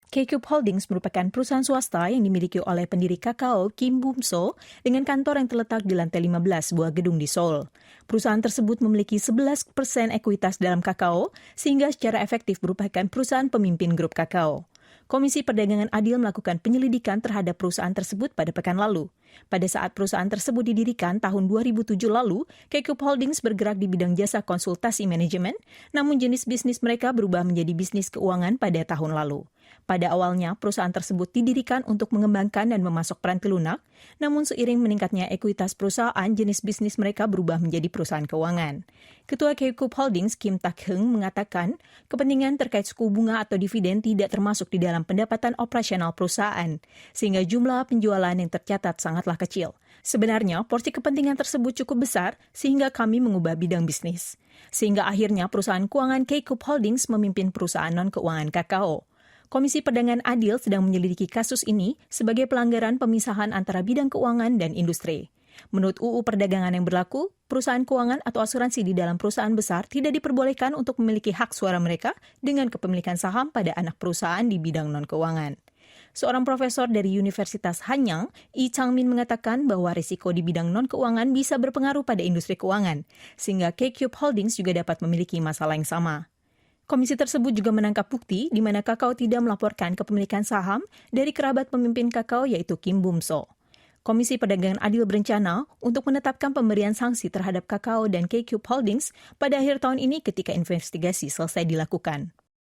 K-Cube Holdings merupakan perusahaan swasta yang dimiliki oleh pendiri kakao Kim Bum-so dengan kantor yang terletak di lantai 15 sebuah gedung di Seoul. Perusahaan tersebut memiliki 11% ekuitas dalam kakao, sehingga secara efektif merupakan perusahaan pemimpin grup kakao. Komisi Perdagangan Adil melakukan penyelidikan terhadap perusahaan tersebut pada pekan lalu. Pada saat perusahaan tersebut didirikan tahun 2007 lalu, K-Cube Holdings bergerak di bidang jasa konsultasi manajemen, namun jenis bisnis mereka berubah menjadi bisnis keuangan pada tahun lalu. Pada awalnya, perusahaan tersebut didirikan untuk mengembangkan dan memasok peranti lunak, namun seiring meningkatnya ekuitas perusahaan, jenis bisnis mereka berubah menjadi perusahaan keuangan. Ketua K-Cube Holdings, Kim Tak-heung, mengatakan kepentingan terkait suku bunga atau dividen tidak termasuk di dalam pendapatan operasional perusahaan, sehingga jumlah penjualan yang tercatat sangatlah kecil. Sebenarnya, porsi kepentingan tersebut cukup besar sehingga kami mengubah bidang bisnis. Sehingga akhirnya perusahaan keuangan K-Cube Holdings memimpin perusahaan non-keuangan kakao. Komisi Perdagangan Adil sedang menyelidiki kasus ini sebagai pelanggaran pemisahan antara bidang keuangan dan industri. Menurut UU Perdagangan yang berlaku, perusahaan keuangan atau asuransi di dalam perusahaan besar tidak diperbolehkan untuk memiliki hak suara mereka dengan kepemilikan saham pada anak perusahaan di bidang non-keuangan. Seorang profesor dari Universitas Hanyang, Lee Chang-min, mengatakan bahwa risiko di bidang non-keuangan bisa berpengaruh pada industri keuangan, sehingga K-Cube Holdings juga dapat memiliki masalah yang sama. Komisi tersebut juga menangkap bukti di mana kakao tidak melaporkan kepemilikan saham dari kerabat pemimpin kakao yaitu Kim Bum-so. Komisi Perdagangan Adil berencana untuk menetapkan pemberian sanksi terhadap kakao dan K-Cube Holdings pada akhir tahun ini ketika investigasi selesai dilakukan.